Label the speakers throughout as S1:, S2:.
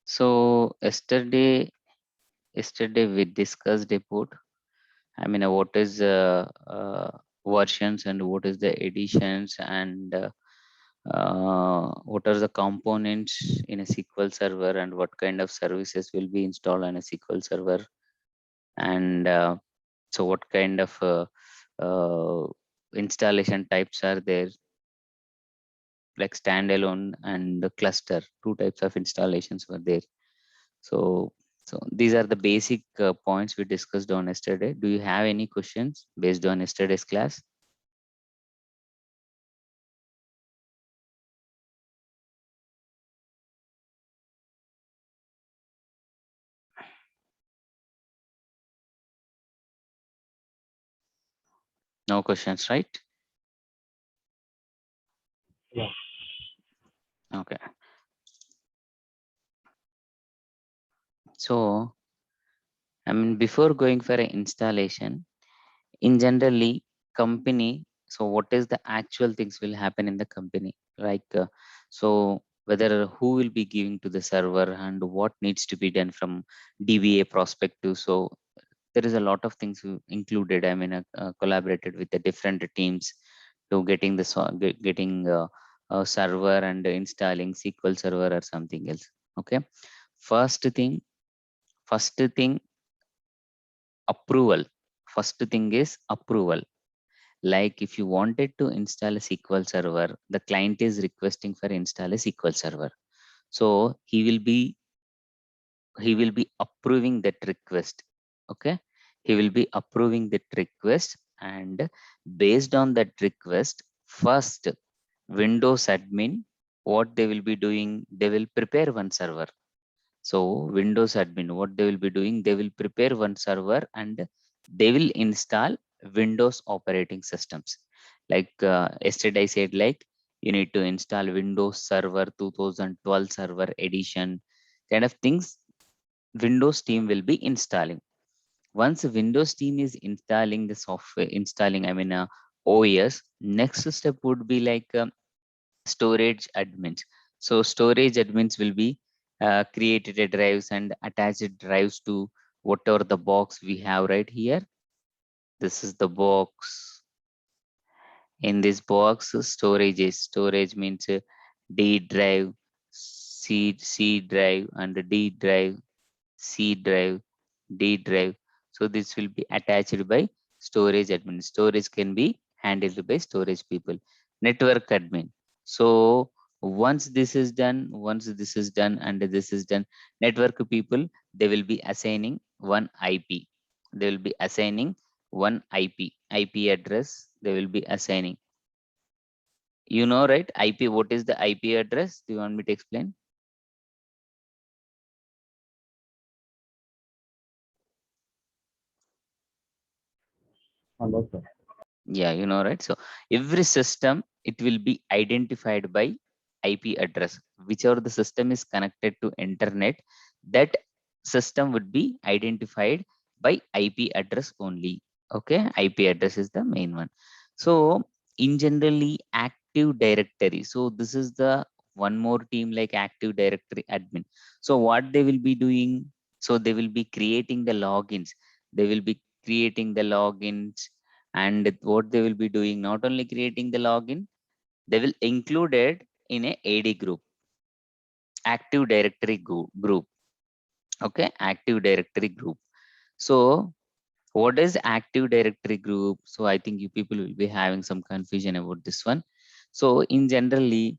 S1: So yesterday we discussed about, I mean, what is versions and what is the editions and what are the components in a SQL server and what kind of services will be installed on a SQL server, and so what kind of uh, installation types are there, like standalone and the cluster. Two types of installations were there. So, so these are the basic points we discussed on yesterday. Do you have any questions based on yesterday's class? No questions, right?
S2: Yeah.
S1: Okay. So, I mean, before going for an installation, in generally company, so what is the actual things will happen in the company? Like, so whether who will be giving to the server and what needs to be done from DBA perspective. So there is a lot of things included. I mean, collaborated with the different teams to getting the getting a server and installing SQL server or something else. Okay. First thing, first thing, approval. First thing is approval. Like if you wanted to install a SQL server, the client is requesting for install a SQL server. So he will be approving that request. Okay, he will be approving that request, and based on that request, first Windows admin, what they will be doing, they will prepare one server. So Windows admin, what they will be doing, they will prepare one server and they will install Windows operating systems. Like yesterday I said, like you need to install Windows Server 2012 Server Edition, kind of things. Windows team will be installing. Once Windows team is installing the software, installing, I mean, OS, next step would be like storage admins. So storage admins will be created a drives and attached drives to whatever the box we have right here. This is the box. In this box, storage means D drive, C drive, and D drive, C drive, D drive. So this will be attached by storage admin. Storage can be handled by storage people. Network admin. So once this is done and this is done, network people, they will be assigning one IP. They will be assigning one IP address. They will be assigning. You know, right? IP. What is the IP address? Do you want me to explain?
S2: Hello, sir.
S1: Yeah, you know, right? So every system, it will be identified by IP address. Whichever the system is connected to internet, that system would be identified by IP address only. Okay, IP address is the main one. So in generally Active Directory. So this is the one more team like Active Directory admin. So what they will be doing? So they will be creating the logins. They will be creating the logins, and what they will be doing, not only creating the login, they will include it in a AD group, Active Directory group. Okay, Active Directory group. So what is Active Directory group? So I think you people will be having some confusion about this one. So in generally,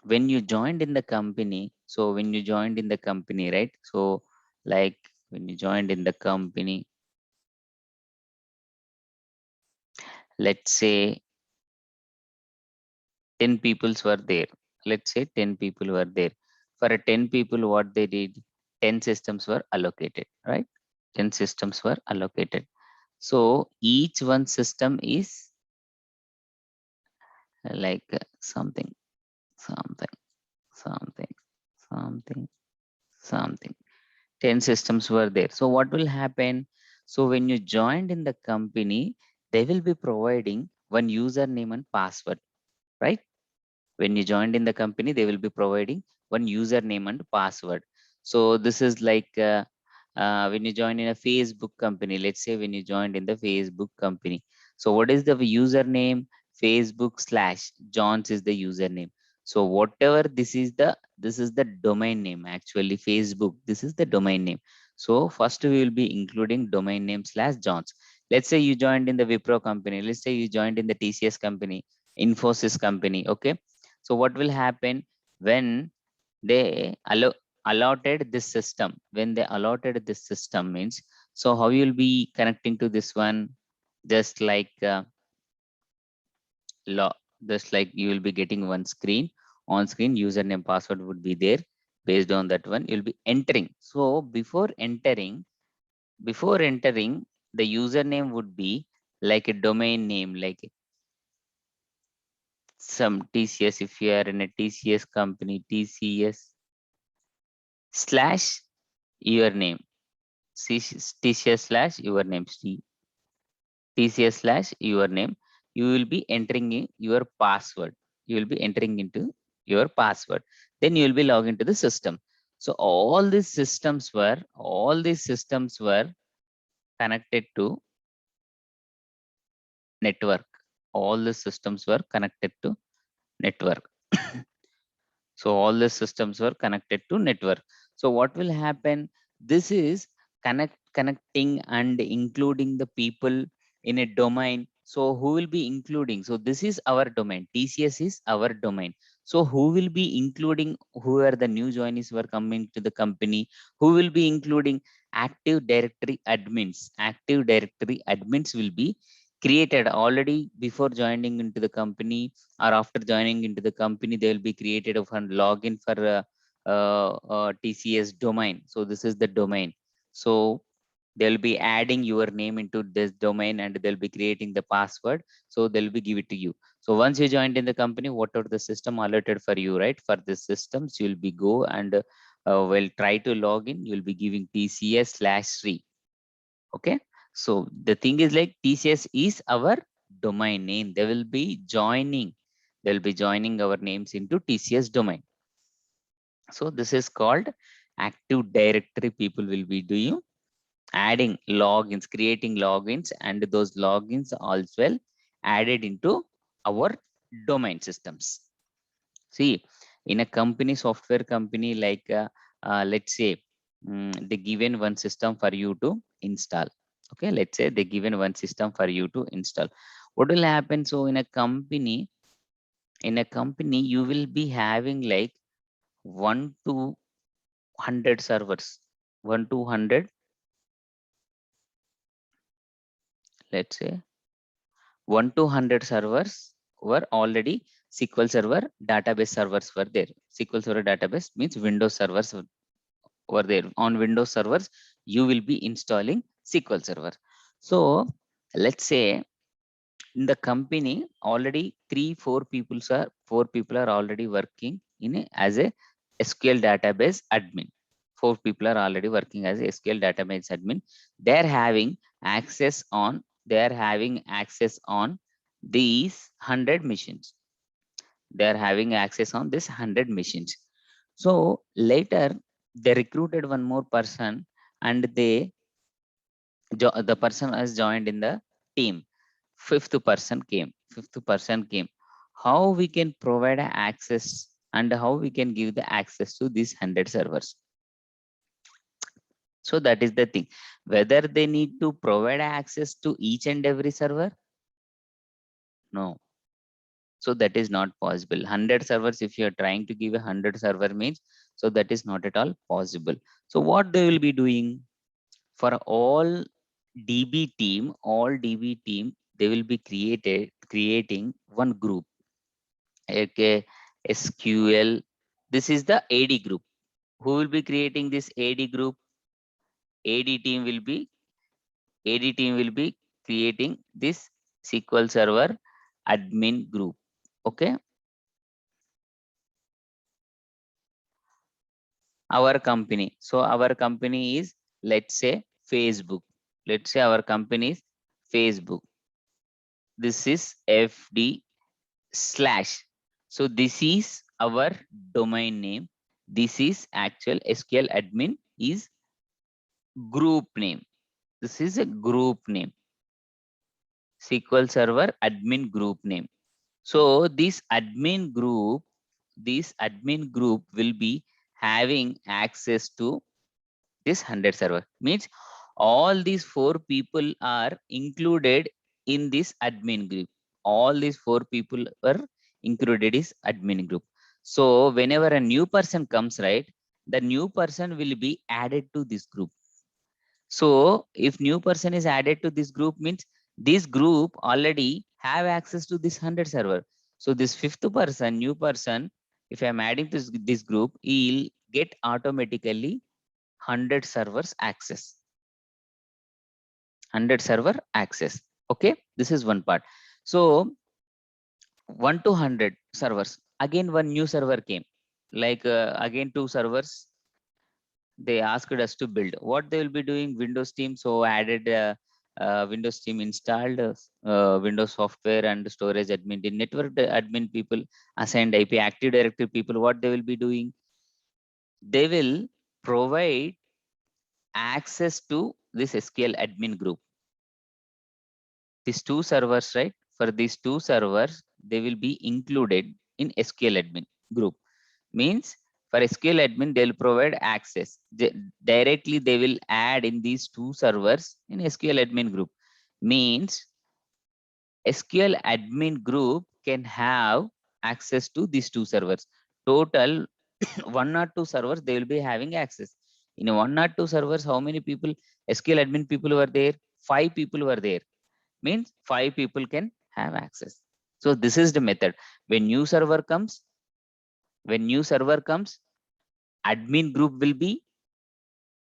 S1: when you joined in the company, so when you joined in the company, right? So like when you joined in the company, let's say 10 peoples were there. Let's say 10 people were there. For a 10 people, what they did, 10 systems were allocated, right? 10 systems were allocated. So each one system is like something, something, something, something, something. 10 systems were there. So what will happen? So when you joined in the company, they will be providing one username and password, right? When you joined in the company, they will be providing one username and password. So this is like when you join in a Facebook company, let's say when you joined in the Facebook company. So what is the username? Facebook slash Johns is the username. So whatever this is the domain name actually Facebook. This is the domain name. So first we will be including domain name slash Johns. Let's say you joined in the Wipro company. Let's say you joined in the TCS company, Infosys company. Okay. So what will happen when they allotted this system? When they allotted this system means, so how you will be connecting to this one? Just like law, just like you will be getting one screen. On screen username password would be there. Based on that one you'll be entering. So before entering the username would be like a domain name, like some TCS. If you are in a TCS company, TCS slash your name, TCS slash your name, TCS slash your name, you will be entering in your password. You will be entering into your password. Then you will be logged into the system. So all these systems were connected to network. All the systems were connected to network. So all the systems were connected to network. So what will happen? This is connecting and including the people in a domain. So who will be including? So this is our domain. TCS is our domain. So who will be including? Who are the new joinees who are coming to the company? Who will be including? Active Directory admins. Active Directory admins will be created already before joining into the company, or after joining into the company they will be created of a login for TCS domain. So this is the domain. So they'll be adding your name into this domain and they'll be creating the password. So they'll be give it to you. So once you joined in the company, whatever the system allotted for you, right? For this systems, you'll be go and will try to log in. You'll be giving TCS slash Sri. Okay. So the thing is like TCS is our domain name. They will be joining our names into TCS domain. So this is called Active Directory. People will be doing adding logins, creating logins, and those logins also added into our domain systems. See, in a company, software company, like let's say they given one system for you to install. Okay, let's say they given one system for you to install. What will happen? So in a company, you will be having like 1 to 100 servers. 1 to 100, let's say 1 to 100 servers were already SQL Server database servers were there. SQL Server database means Windows servers over there. On Windows servers you will be installing SQL Server. So let's say in the company already 4 people are already working as a SQL database admin. 4 people are already working as a SQL database admin. They are having access on these 100 machines. They are having access on this 100 machines. So later they recruited one more person, and the person has joined in the team. Fifth person came. How we can provide access, and how we can give the access to these 100 servers? So that is the thing. Whether they need to provide access to each and every server? No. So that is not possible. 100 servers, if you are trying to give 100 server means, so that is not at all possible. So what they will be doing? For all DB team, they will be creating one group. Okay, SQL. This is the AD group. Who will be creating this AD group? AD team will be AD team will be creating this SQL Server admin group. Okay, our company. So our company is, let's say, Facebook. Let's say our company is Facebook. This is FD slash. So this is our domain name. This is actual SQL admin is group name. This is a group name. SQL Server admin group name. So this admin group will be having access to this 100 server. Means all these 4 people are included in this admin group. All these 4 people are included is admin group. So whenever a new person comes, right, the new person will be added to this group. So if new person is added to this group, means this group already have access to this 100 server. So this 5th person, new person, if I'm adding this group, he'll get automatically 100 servers access. 100 server access. Okay, this is one part. So 1 to 100 servers. Again, one new server came. Like again, 2 servers they asked us to build. What they will be doing? Windows team. So added Windows team installed Windows software and storage admin. The network admin people assigned IP Active Directory people. What they will be doing? They will provide access to this SQL admin group. These 2 servers, right? For these 2 servers, they will be included in SQL admin group. Means for SQL admin, they'll provide access. Directly, they will add in these 2 servers in SQL admin group. Means SQL admin group can have access to these 2 servers. Total 1 or 2 servers, they will be having access. In 1 or 2 servers, how many people, SQL admin people were there? 5 people were there. Means 5 people can have access. So this is the method. When new server comes, admin group will be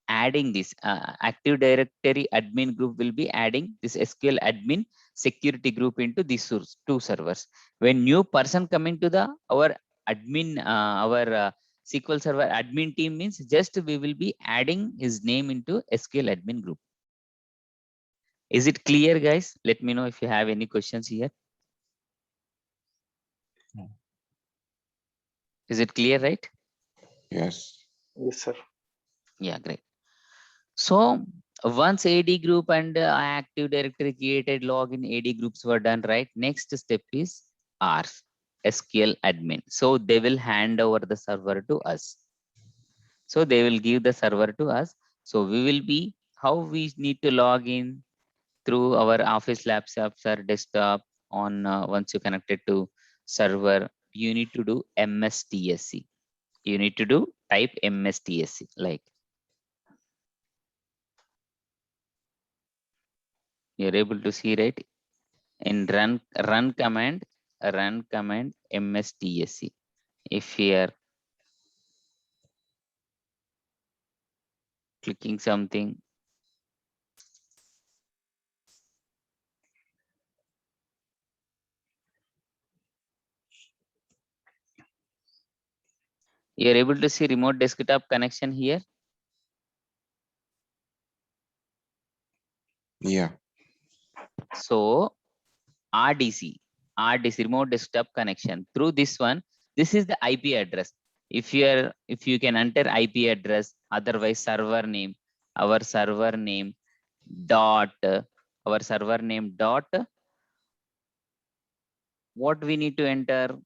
S1: adding this Active Directory admin group will be adding this SQL admin security group into these 2 servers. When new person coming to the our admin our SQL Server admin team, means just we will be adding his name into SQL admin group. Is it clear, guys? Let me know if you have any questions here. Is it clear, right?
S2: Yes.
S3: Yes, sir.
S1: Yeah, great. So once AD group and Active Directory created login AD groups were done, right? Next step is ours, SQL admin. So they will hand over the server to us. So they will give the server to us. So we will be, how we need to log in through our office laptops or desktop on once you connected to server, you need to do MSTSC. You need to do type MSTSC like. You're able to see, right? In run command MSTSC. If you are clicking something, you are able to see remote desktop connection here.
S2: Yeah.
S1: So RDC remote desktop connection. Through this one, this is the IP address. If you can enter IP address, otherwise server name, our server name dot what we need to enter,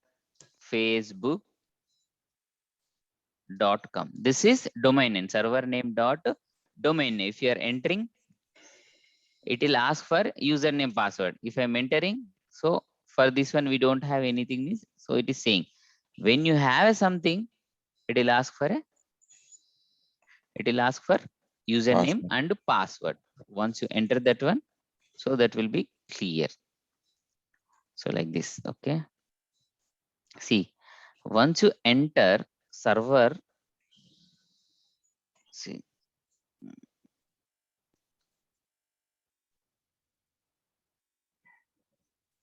S1: facebook.com. This is domain name, server name dot domain name. If you are entering, it will ask for username password. If I'm entering, so for this one we don't have anything, so it is saying when you have something, it will ask for username
S2: Password.
S1: and password. Once you enter that one, so that will be clear. So like this, okay. See, once you enter server, see,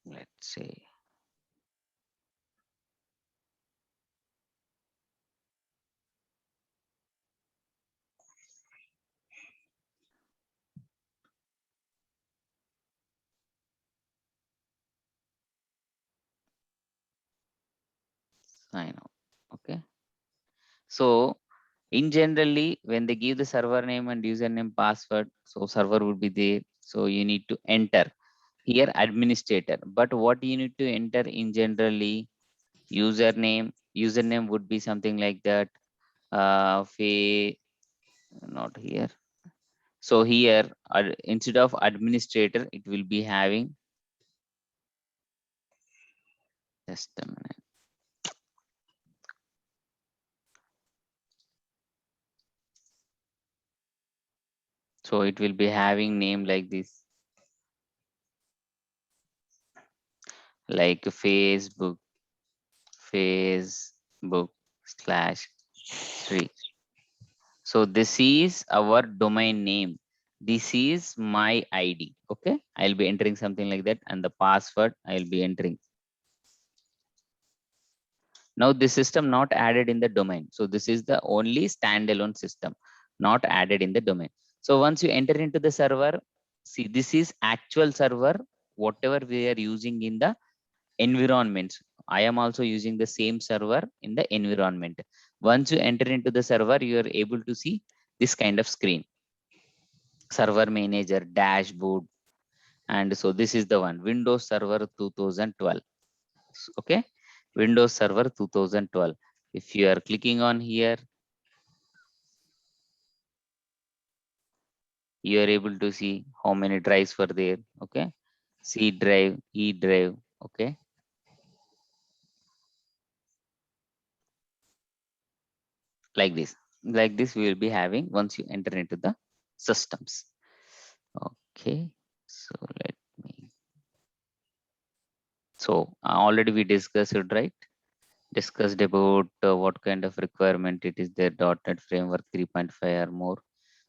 S1: let's say sign out, okay. So in generally, when they give the server name and username password, so server would be there, so you need to enter here administrator. But what you need to enter in generally, username would be something like that, not here. So here, instead of administrator, it will be having, just a minute. So it will be having name like this, like Facebook/3. So this is our domain name. This is my ID. Okay. I'll be entering something like that, and the password I'll be entering. Now this system not added in the domain. So this is the only standalone system, not added in the domain. So once you enter into the server, see, this is actual server, whatever we are using in the environments. I am also using the same server in the environment. Once you enter into the server, you are able to see this kind of screen, server manager, dashboard. And so this is the one, Windows Server 2012. Okay, Windows Server 2012. If you are clicking on here, you are able to see how many drives were there. Okay, C drive, E drive. Okay, like this we will be having once you enter into the systems. Okay, so let me, so already we discussed it, right? Discussed about what kind of requirement it is there, .NET Framework 3.5 or more,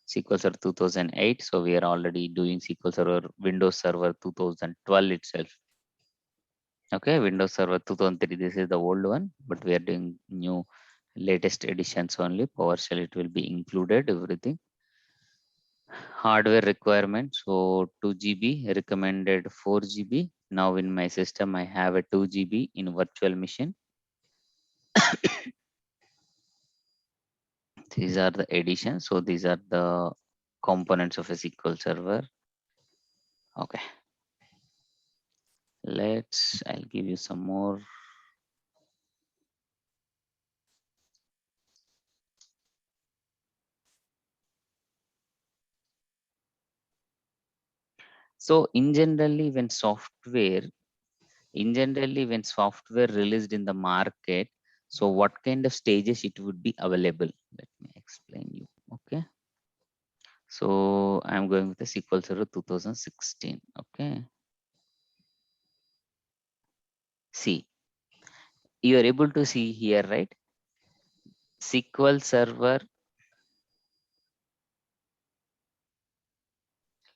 S1: SQL Server 2008. So we are already doing SQL Server Windows Server 2012 itself. Okay, Windows Server 2003, this is the old one, but we are doing new latest editions only. PowerShell, it will be included, everything. Hardware requirement, so 2 GB, recommended 4 GB. Now in my system, I have a 2 GB in virtual machine. These are the additions. So these are the components of a SQL Server. Okay, I'll give you some more. So in generally when software released in the market, so what kind of stages it would be available? Let me explain you. Okay. So I'm going with the SQL Server 2016. Okay. See, you are able to see here, right? SQL Server.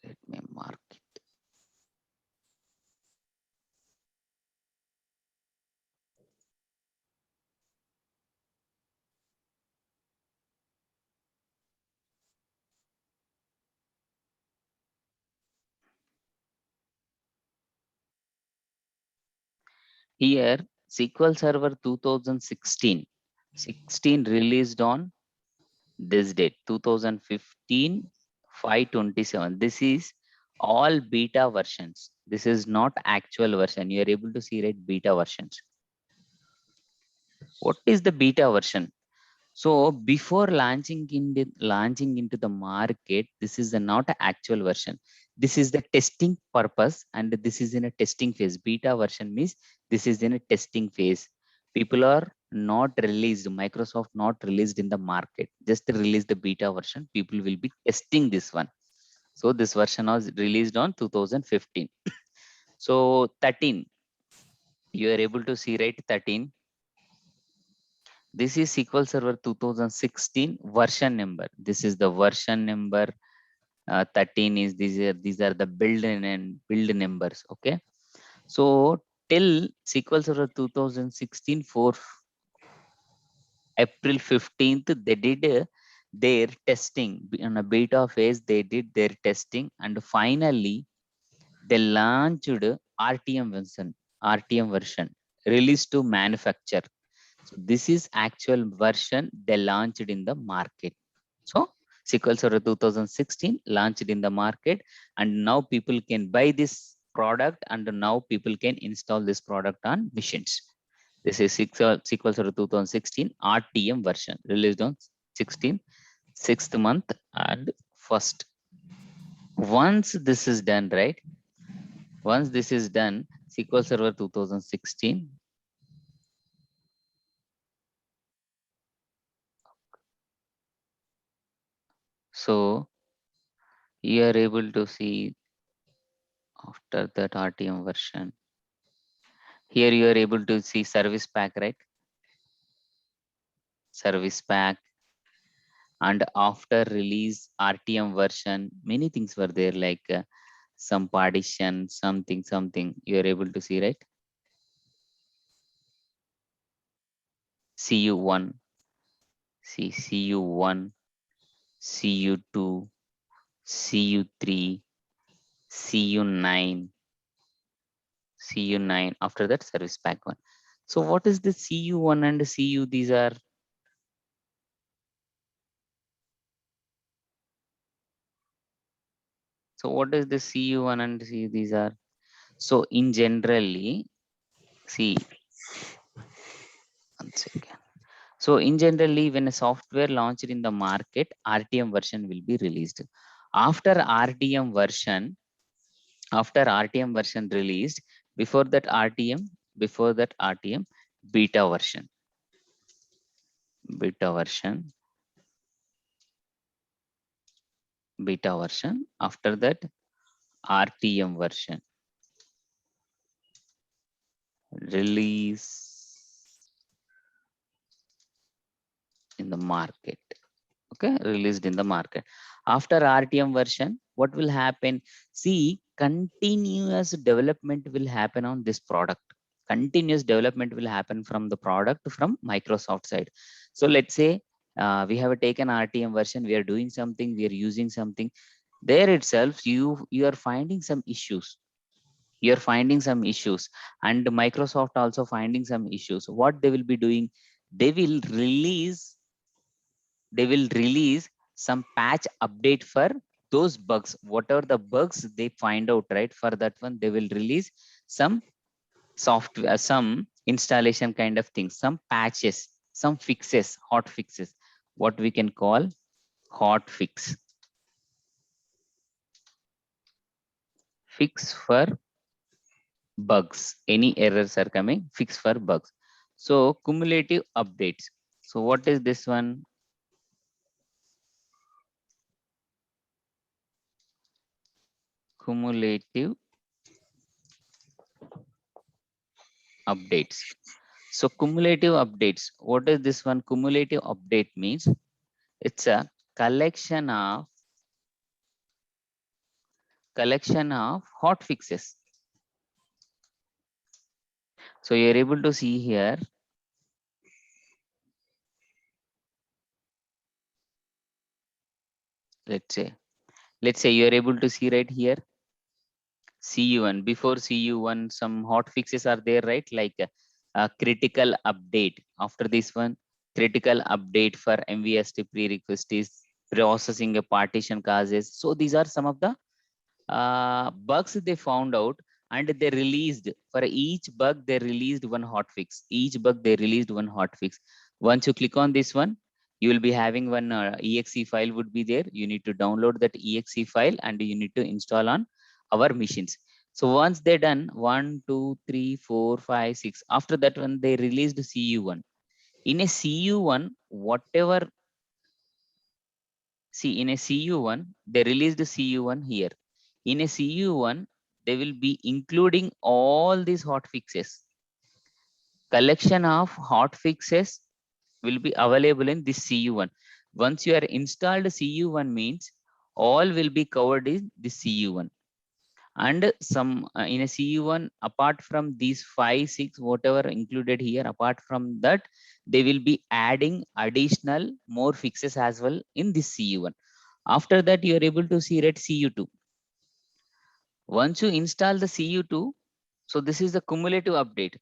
S1: Let me mark it. Here, SQL Server 2016. 16 released on this date, 2015, 5/27. This is all beta versions. This is not actual version. You are able to see, right, beta versions. What is the beta version? So before launching into the market, this is not an actual version. This is the testing purpose, and this is in a testing phase. Beta version means this is in a testing phase. People are not released. Microsoft not released in the market. Just release the beta version. People will be testing this one. So this version was released on 2015. So 13, you are able to see, right? 13. This is SQL Server 2016 version number. This is the version number. 13 is these are the build numbers. Okay. So till SQL Server 2016 for April 15th, they did their testing in a beta phase. They did their testing, and finally they launched RTM version released to manufacture. So this is actual version they launched in the market. So SQL Server 2016 launched in the market, and now people can buy this product, and now people can install this product on machines. This is SQL Server 2016 RTM version released on 16 6th month and first. Once this is done, right? Once this is done, SQL Server 2016. So you are able to see after that RTM version. Here you are able to see service pack, right? Service pack. And after release RTM version, many things were there, like some partition, something you are able to see, right? CU1, see CU1, CU2, CU3, CU9, CU9. After that, service pack 1. So what is the CU1 and CU? These are, so what is the CU1 and CU? These are, so in generally, see, one second. So in generally, when a software launched in the market, RTM version will be released. After RTM version, released, before that RTM, beta version, beta version, beta version. After that, RTM version release in the market. Okay, released in the market. After RTM version, what will happen? See, continuous development will happen on this product. Continuous development will happen from the product from Microsoft side. So let's say we have taken RTM version, we are doing something, we are using something. There itself, you are finding some issues. You are finding some issues, and Microsoft also finding some issues. What they will be doing? They will release they will release some patch update for those bugs. Whatever the bugs they find out, right, for that one they will release some software, some installation kind of things, some patches, some fixes, hot fixes, what we can call hot fix for bugs. Any errors are coming, fix for bugs. So cumulative updates. So what is this one? Cumulative updates. So cumulative updates, what is this one? Cumulative update means it's a collection of hot fixes. So you're able to see here, let's say you're able to see right here, CU1. Before CU1, some hot fixes are there, right? Like a critical update. After this one, critical update for MVST prerequisite is processing a partition causes. So these are some of the bugs they found out, and they released for each bug they released one hotfix. Each bug they released one hotfix. Once you click on this one, you will be having one exe file would be there. You need to download that exe file and you need to install on our machines. So once they're done, 1 2 3 4 5 6, after that one they released CU1. In a CU1, whatever, see, in a CU1 they released CU1 here. In a CU1, they will be including all these hot fixes. Collection of hot fixes will be available in this CU1. Once you are installed CU1 means all will be covered in this CU1. And some in a CU1, apart from these 5, 6, whatever included here, apart from that, they will be adding additional more fixes as well in this CU1. After that, you are able to see that CU2. Once you install the CU2, so this is the cumulative update.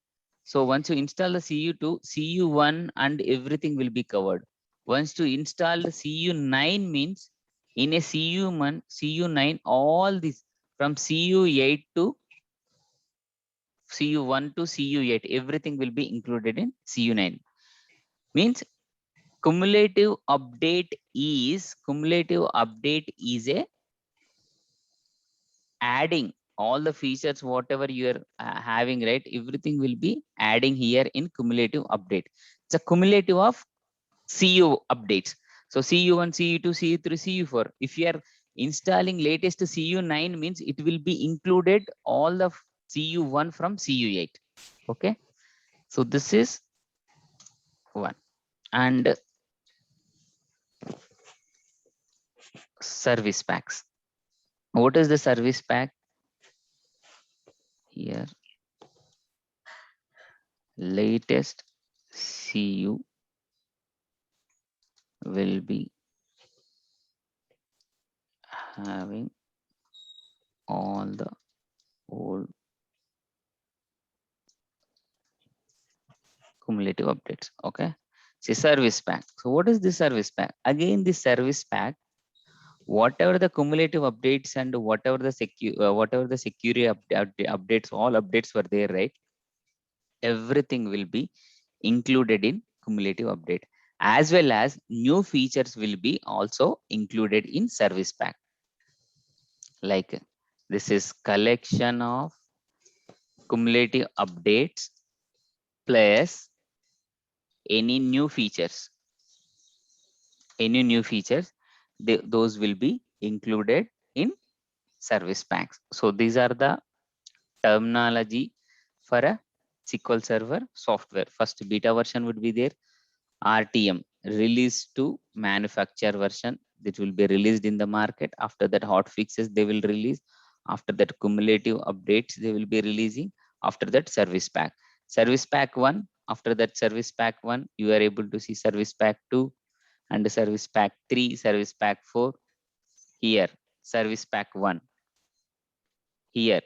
S1: So once you install the CU2, CU1 and everything will be covered. Once you install the CU9 means in a CU1, CU9, all this from CU8 to CU1 to CU8, everything will be included in CU9. Means cumulative update is a adding all the features whatever you are having, right? Everything will be adding here in cumulative update. It's a cumulative of CU updates. So CU1, CU2, CU3, CU4. If you are installing latest CU9 means it will be included all the CU1 from CU8. Okay. So this is one. And service packs. What is the service pack? Here, latest CU will be having all the old cumulative updates. Okay. See, service pack. So what is this service pack? Again, this service pack, whatever the cumulative updates and whatever the security updates, all updates were there, right? Everything will be included in cumulative update, as well as new features will be also included in service pack. Like this is collection of cumulative updates plus any new features. Any new features, those will be included in service packs. So these are the terminology for a SQL Server software. First beta version would be there, RTM, release to manufacture version, that will be released in the market. After that, hot fixes they will release. After that, cumulative updates they will be releasing. After that, service pack. Service pack 1, after that service pack 1, you are able to see service pack 2 and service pack 3, service pack 4. Here, service pack 1. Here,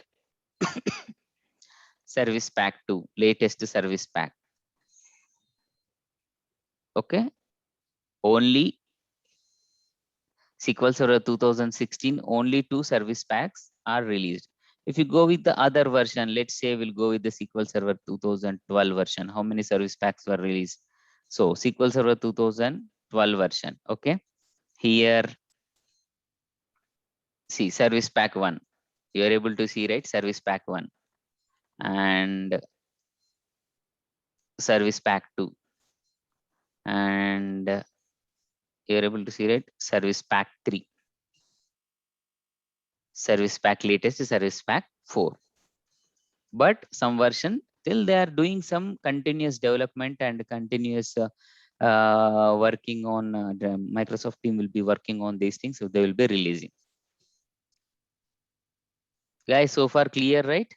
S1: service pack 2, latest service pack. Okay, only SQL Server 2016, only 2 service packs are released. If you go with the other version, let's say we'll go with the SQL Server 2012 version, how many service packs were released? So SQL Server 2012 version. Okay, here, see service pack 1, you are able to see, right? Service pack 1 and service pack 2, and you're able to see, right? Service pack 3, service pack latest, service pack 4. But some version till they are doing some continuous development and continuous working on, the Microsoft team will be working on these things, so they will be releasing. Guys, so far clear, right?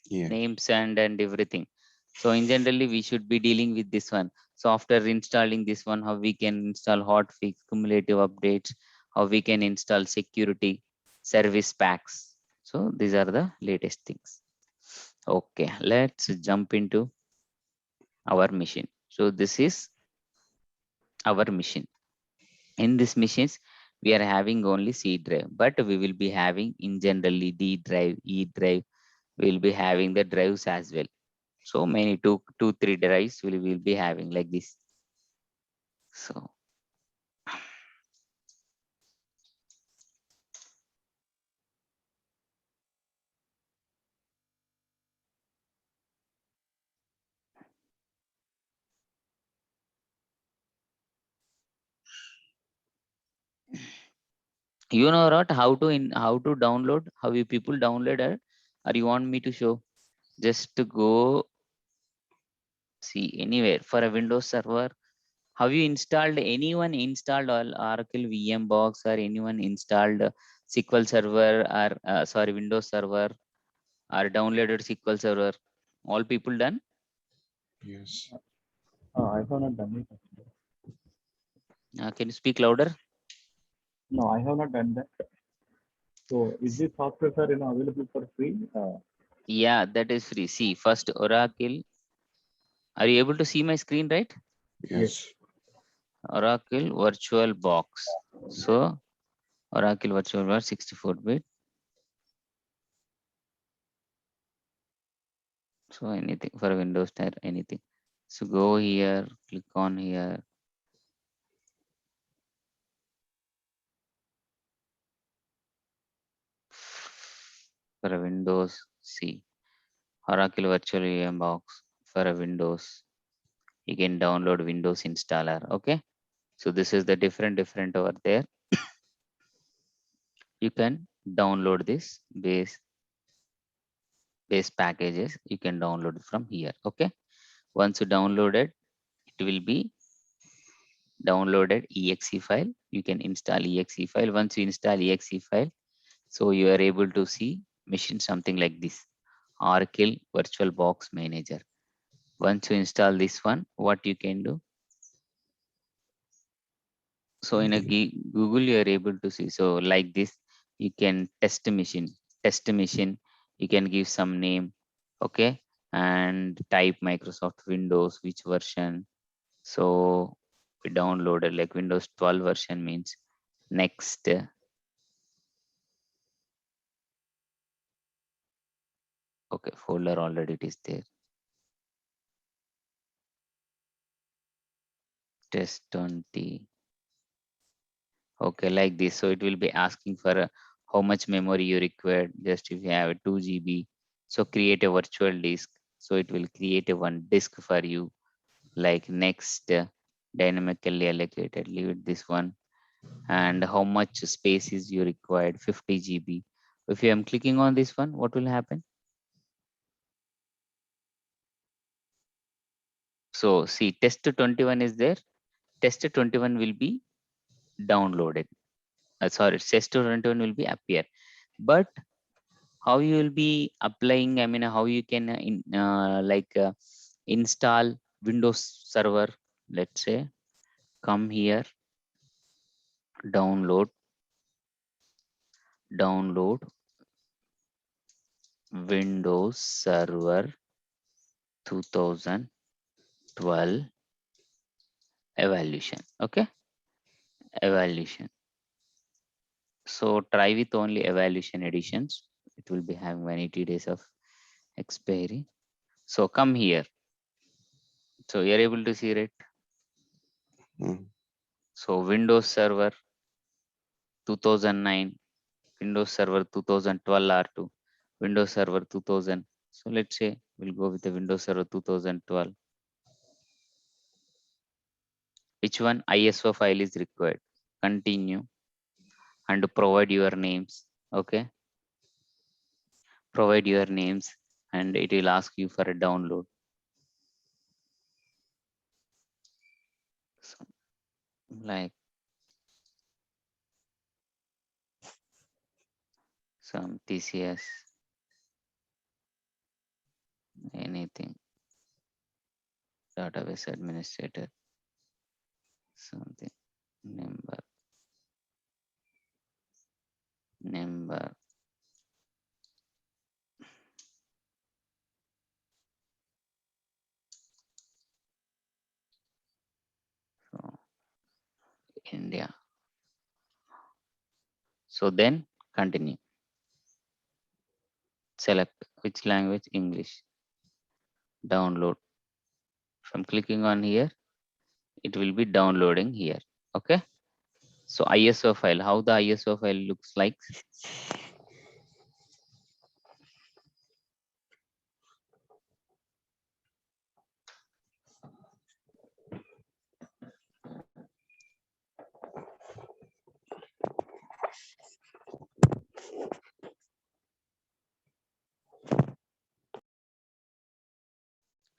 S2: Yeah.
S1: Names and everything. So in generally we should be dealing with this one. So after installing this one, how we can install hotfix, cumulative updates, how we can install security, service packs. So these are the latest things. Okay, let's jump into our machine. So this is our machine. In this machines, we are having only C drive, but we will be having in generally D drive, E drive. We will be having the drives as well. So many two, 3 drives will be having like this. So you know what, how to download, how you people download it, or you want me to show? Just to go see anywhere for a Windows server. Have you installed, anyone installed all Oracle VM box, or anyone installed SQL Server, or sorry, Windows Server, or downloaded SQL Server? All people done?
S2: Yes.
S3: I have not done it. Actually.
S1: Can you speak louder?
S3: No, I have not done that. So, is these softwares are available for free?
S1: Yeah, that is free. See, first Oracle. Are you able to see my screen, right?
S2: Yes.
S1: Oracle Virtual Box. So Oracle Virtual Box 64-bit. So anything for Windows 10, anything. So go here, click on here. For a Windows, see Oracle Virtual VM Box for a Windows. You can download Windows installer. Okay. So this is the different over there. You can download this base packages. You can download it from here. Okay. Once you download it, it will be downloaded exe file. You can install exe file. Once you install exe file, so you are able to see machine something like this. Oracle Virtual Box Manager. Once you install this one, what you can do? So in a Google, you are able to see. So like this, you can test a machine. You can give some name, okay, and type Microsoft Windows, which version. So we downloaded like Windows 12 version means next. Okay, folder already it is there. Test 20. Okay, like this. So it will be asking for how much memory you require. Just if you have a 2 GB, so create a virtual disk. So it will create a one disk for you. Like next, dynamically allocated. Leave it this one. And how much space is you required? 50 GB. If I am clicking on this one, what will happen? So see, test 21 is there. Test 21 will be downloaded. Sorry, test 21 will be appear. But how you will be applying, I mean, how you can install Windows Server. Let's say come here, download Windows Server 2012 evaluation. Okay, evaluation. So try with only evaluation editions. It will be having 180 days of expiry. So come here. So you're able to see it.
S2: Mm.
S1: So Windows Server 2009, Windows Server 2012 R2, Windows Server 2000. So let's say we'll go with the Windows Server 2012. Which one ISO file is required? Continue and provide your names. Okay, provide your names and it will ask you for a download. So, like some TCS, anything, database administrator, something, number. So India. So then continue. Select which language, English. Download. From clicking on here, it will be downloading here. Okay. So ISO file, how the ISO file looks like.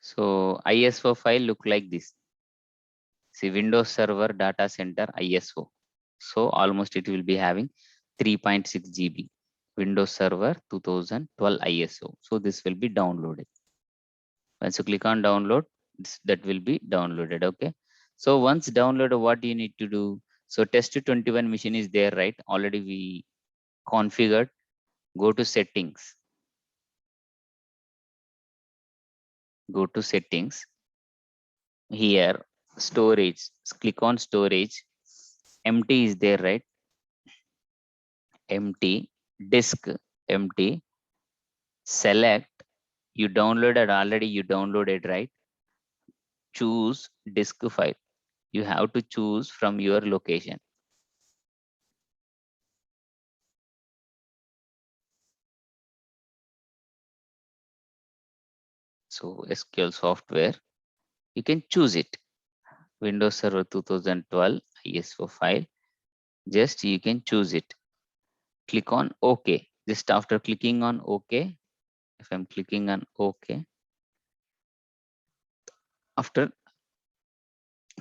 S1: So ISO file look like this. See Windows Server Data Center ISO. So almost it will be having 3.6 GB. Windows Server 2012 ISO. So this will be downloaded. Once you click on download, that will be downloaded. Okay. So once downloaded, what you need to do? So test 21 machine is there, right? Already we configured. Go to settings. go to settings. Here, storage, click on storage. Empty is there, right? Empty, disk, empty. Select, you downloaded already, you downloaded, right? Choose disk file. You have to choose from your location. So SQL software, you can choose it. Windows Server 2012 ISO file. Just you can choose it. Click on OK. Just after clicking on OK, if I'm clicking on OK, after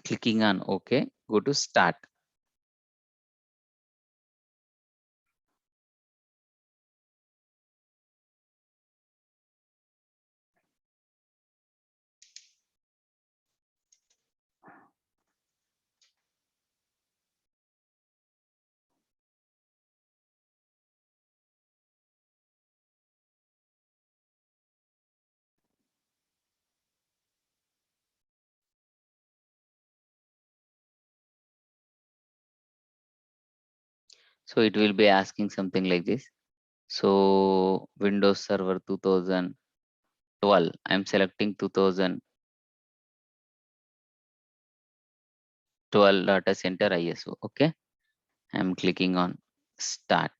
S1: clicking on OK, go to start. So it will be asking something like this. So Windows Server 2012, I'm selecting 2012 data center ISO. Okay, I'm clicking on start.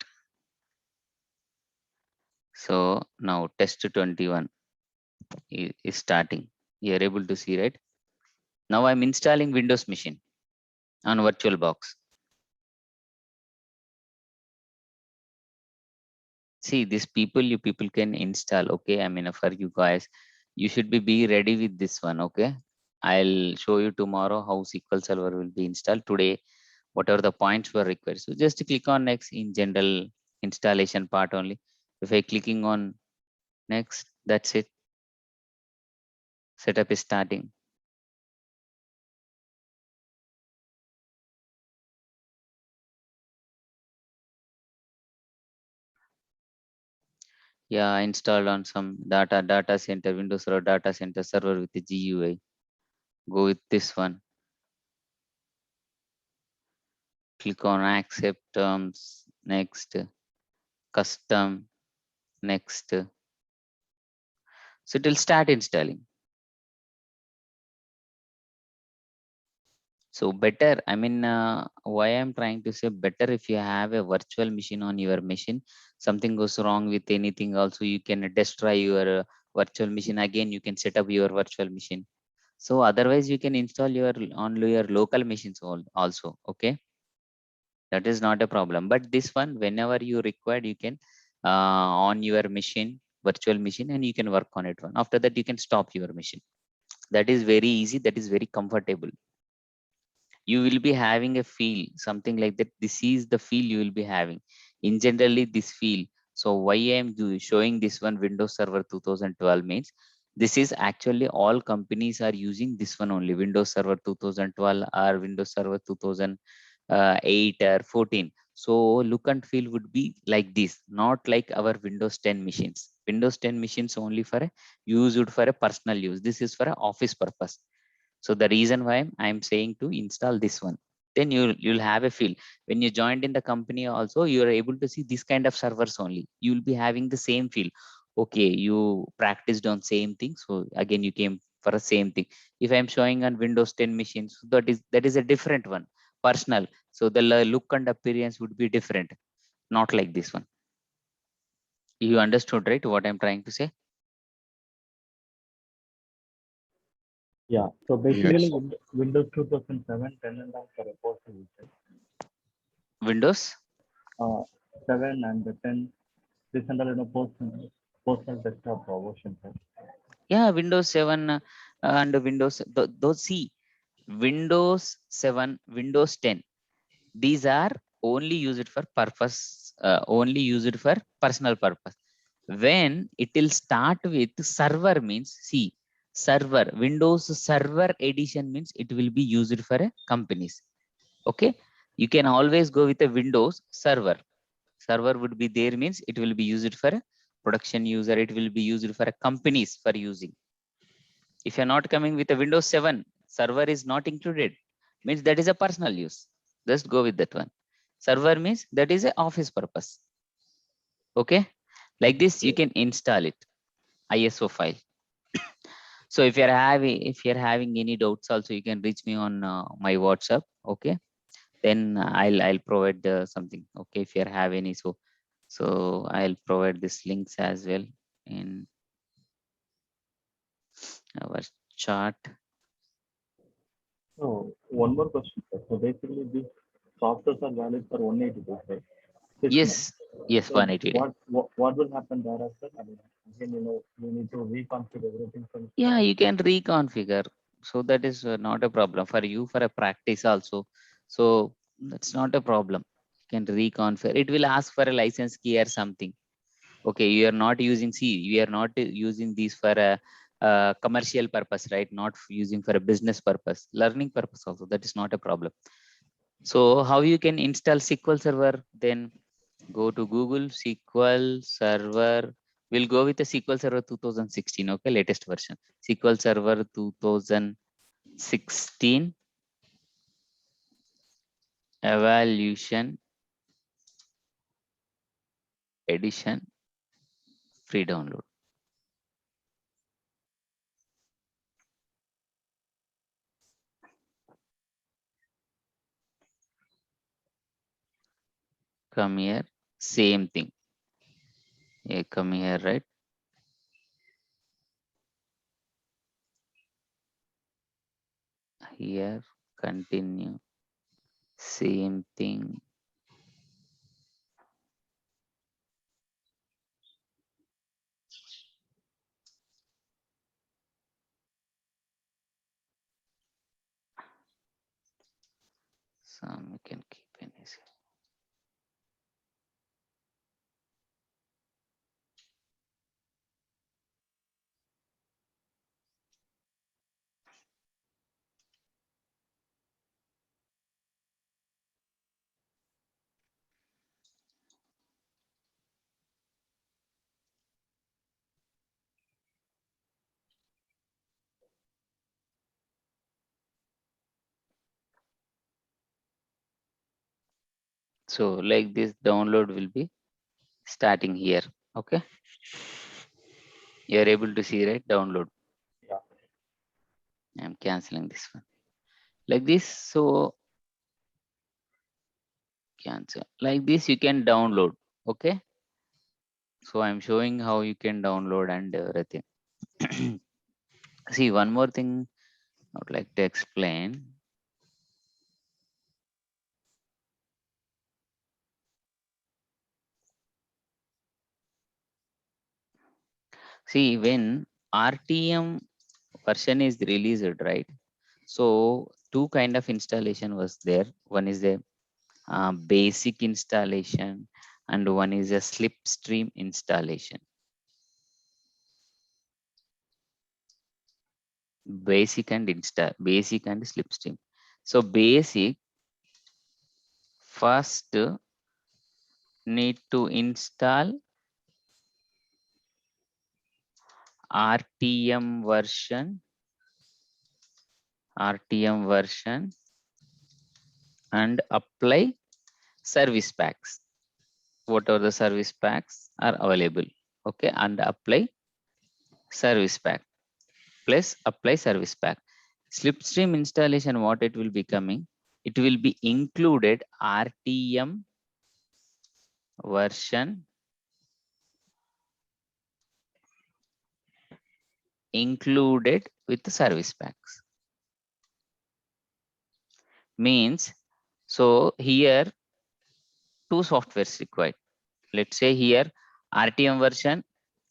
S1: So now test 21 is starting. You're able to see, right? Now I'm installing Windows machine on VirtualBox. See, these people, you people can install. Okay, I mean, for you guys, you should be ready with this one. Okay, I'll show you tomorrow how SQL Server will be installed. Today, whatever the points were required. So just click on next in general installation part only. If I clicking on next, that's it. Setup is starting. Yeah, installed on some data center, Windows Server data center server with the GUI. Go with this one. Click on accept terms, next, custom, next. So it will start installing. So better, I mean, why I'm trying to say better, if you have a virtual machine on your machine, something goes wrong with anything also, you can destroy your virtual machine. Again, you can set up your virtual machine. So otherwise you can install your on your local machines also. Okay, that is not a problem. But this one, whenever you require, you can on your machine, virtual machine, and you can work on it one. After that, you can stop your machine. That is very easy. That is very comfortable. You will be having a feel something like that. This is the feel you will be having in generally this feel. So why I am showing this one, Windows Server 2012 means this is actually all companies are using this one only, Windows Server 2012 or Windows Server 2008 or 14. So look and feel would be like this, not like our Windows 10 machines. Windows 10 machines only for a used for a personal use. This is for a office purpose. So the reason why I'm saying to install this one, then you'll have a feel. When you joined in the company also, you are able to see this kind of servers only. You'll be having the same feel. Okay, you practiced on same thing. So again, you came for the same thing. If I'm showing on Windows 10 machines, that is a different one, personal. So the look and appearance would be different, not like this one. You understood, right? What I'm trying to say?
S3: Yeah. So
S2: Yes.
S3: basically, Windows 2007, 10 and after report solution.
S1: Windows
S3: 7 and the 10, this under personal desktop version. Right?
S1: Yeah, Windows 7 and Windows, those see, Windows 7, Windows 10, these are only used for purpose, only used for personal purpose. When it will start with server means, see, server, Windows Server Edition means it will be used for a companies. Okay, you can always go with a Windows Server. Server would be there means it will be used for a production user. It will be used for a companies for using. If you're not coming with a Windows 7, server is not included, means that is a personal use. Just go with that one. Server means that is a office purpose. Okay, like this you can install it, ISO file. So if you're having any doubts also, you can reach me on my WhatsApp. Okay, then I'll provide something. Okay, if you have any, so I'll provide these links as well in our chart.
S3: So one more question, sir. So basically, these softwares are valid for 180 days, right? 6 months.
S1: Yes,
S3: So
S1: 180 days.
S3: what will happen thereafter? I mean, again, you need to reconfigure everything from
S1: Yeah,
S3: scratch.
S1: you can reconfigure. So that is not a problem for you for a practice also. So that's not a problem. You can reconfigure. It will ask for a license key or something. Okay, you are not using, see, you are not using these for a commercial purpose, right? Not using for a business purpose, learning purpose also. That is not a problem. So how you can install SQL Server? Then go to Google SQL Server. We'll go with the SQL Server 2016. Okay, latest version. SQL Server 2016 evaluation edition, free download. Come here, same thing. Yeah, come here, right? Here, continue, same thing. Some you can keep in this. So like this download will be starting here. Okay, you are able to see, right? Download.
S3: Yeah.
S1: I'm canceling this one like this. So cancel like this, you can download. Okay, so I'm showing how you can download and everything. See, one more thing I would like to explain. See, when RTM version is released, right? So two kind of installation was there. One is the basic installation and one is a slipstream installation. Basic and slipstream. So basic, first need to install RTM version and apply service packs. Whatever the service packs are available. Okay, and apply service pack plus apply service pack. Slipstream installation, what it will be coming? It will be included RTM version included with the service packs. Means, so here two softwares required. Let's say here RTM version,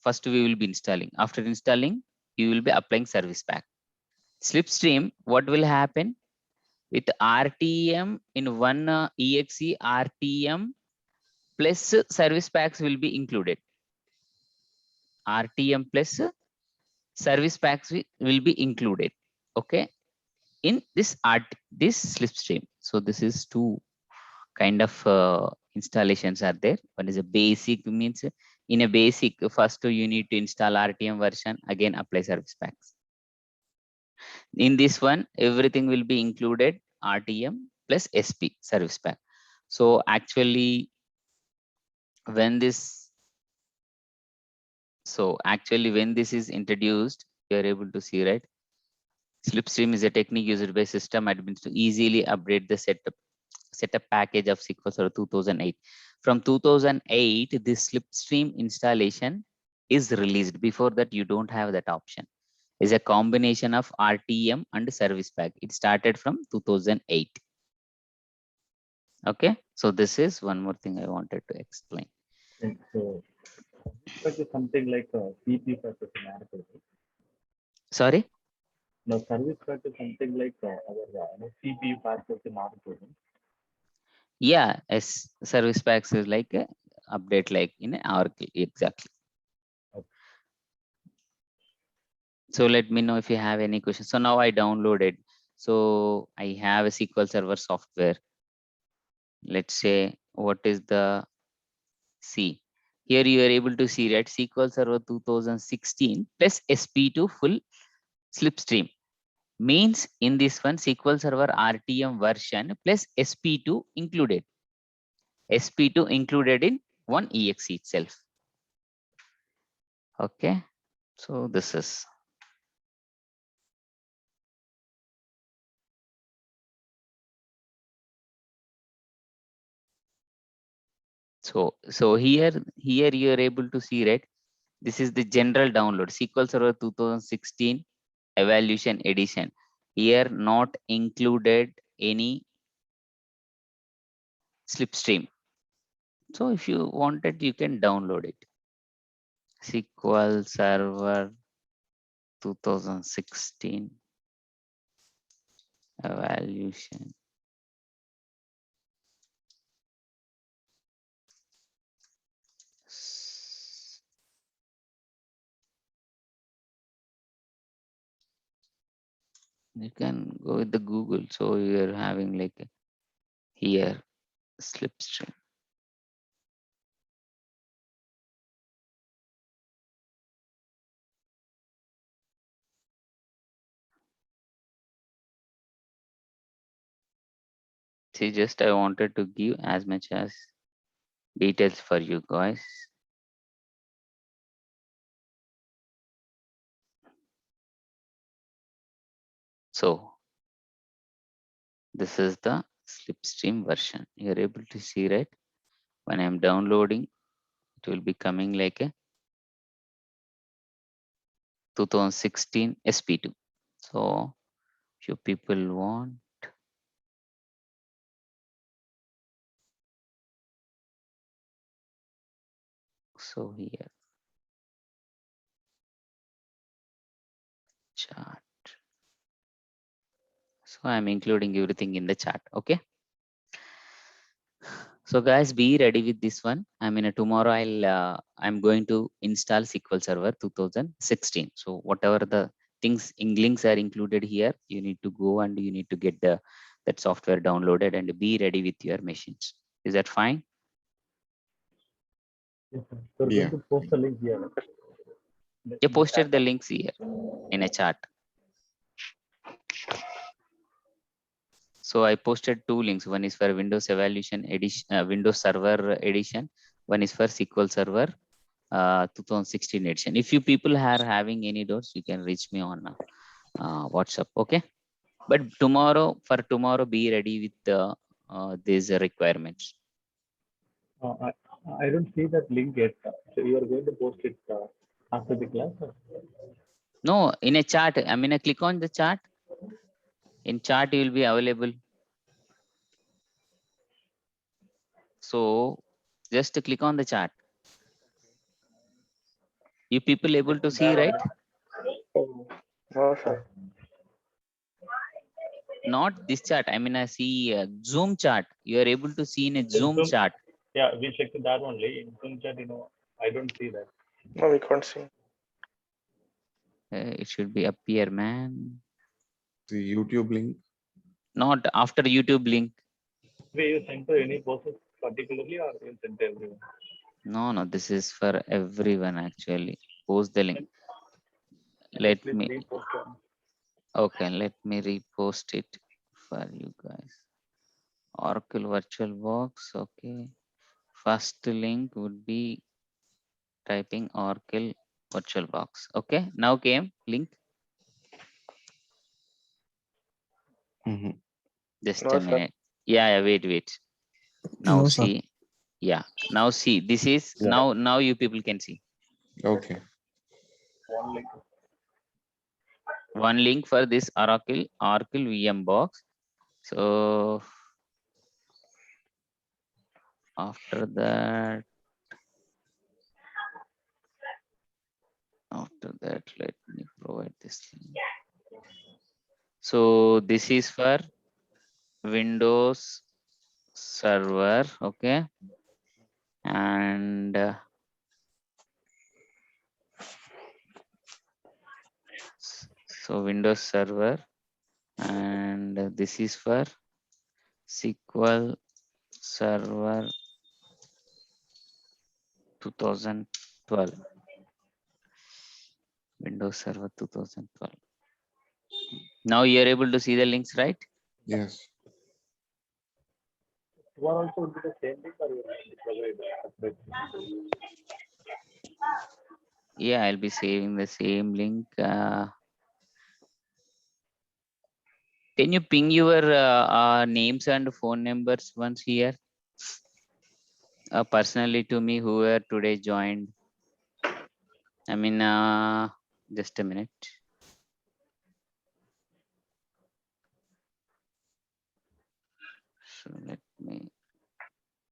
S1: first we will be installing. After installing, you will be applying service pack. Slipstream, what will happen? With RTM in one exe RTM plus service packs will be included. RTM plus service packs will be included. Okay, in this slipstream. So this is two kind of installations are there. One is a basic, means in a basic, first you need to install RTM version, again apply service packs. In this one, everything will be included RTM plus SP service pack. So actually, when this when this is introduced, you are able to see, right? Slipstream is a technique used by system admins to easily update the setup package of SQL Server 2008. From 2008, this Slipstream installation is released. Before that, you don't have that option. It's a combination of RTM and service pack. It started from 2008. Okay, so this is one more thing I wanted to explain.
S3: And so that is something like a CP purpose in Oracle.
S1: Sorry.
S3: Now service pack is something like our CPU purpose in Oracle.
S1: Yeah, as service packs is like a update like in Oracle, exactly.
S3: Okay.
S1: So let me know if you have any questions. So now I downloaded. So I have a SQL Server software. Let's say what is the C. Here you are able to see, right? SQL Server 2016 plus SP2 full slipstream. Means in this one SQL Server RTM version plus SP2 included. SP2 included in one exe itself. Okay, so this is. So here you are able to see, right? This is the general download SQL Server 2016 evaluation edition. Here not included any slipstream. So if you wanted, you can download it. SQL Server 2016 evaluation. You can go with the Google. So you're having like here slipstream. See, just I wanted to give as much as details for you guys. So this is the slipstream version. You're able to see, right? When I'm downloading, it will be coming like a 2016 SP2. So few people want. So here chart. So I'm including everything in the chat. Okay. So guys, be ready with this one. I mean, tomorrow I'm going to install SQL Server 2016. So whatever the things links are included here, you need to go and you need to get that software downloaded and be ready with your machines. Is that fine?
S3: Yes, sir. So we're
S2: Yeah.
S3: going to post the link here.
S1: You posted the links here in a chat. So I posted two links. One is for Windows Evaluation Edition, Windows Server Edition. One is for SQL Server 2016 edition. If you people are having any doubts, you can reach me on WhatsApp. Okay. But for tomorrow, be ready with these requirements.
S3: I, I don't see that link yet. So you are going to post it after the class? Or?
S1: No, in a chat. I mean, click on the chat. In chat, you will be available. So just click on the chat. You people able to see, right?
S4: No, sir.
S1: Not this chat. I mean, I see Zoom chat. You are able to see in a Zoom chat.
S3: Yeah, we checked that only. In Zoom chat, I don't see that.
S4: No, we can't see.
S1: It should be up here, man.
S2: The YouTube link.
S1: Not after YouTube link.
S3: Wait, you sent to any process particularly or you sent to everyone?
S1: No, this is for everyone actually. Post the link. Let me. Okay, let me repost it for you guys. Oracle VirtualBox. Okay. First link would be typing Oracle VirtualBox. Okay. Now came link.
S2: Mhm.
S1: Just
S4: No,
S1: a
S4: sir.
S1: minute. Yeah, wait. Now
S5: No, sir.
S1: see. Yeah. Now see. This is
S2: Yeah.
S1: now you people can see.
S2: Okay.
S3: One link.
S1: One link for this Oracle VM box. So after that, let me provide this link. So this is for Windows Server, okay, and so Windows Server, and this is for SQL Server 2012. Windows Server 2012. Now you are able to see the links, right?
S2: Yes.
S3: One also would be the same link or you will provide separate?
S1: Yeah, I'll be saving the same link. Can you ping your names and phone numbers once here? Personally to me, whoever today joined. I mean, just a minute. So let me.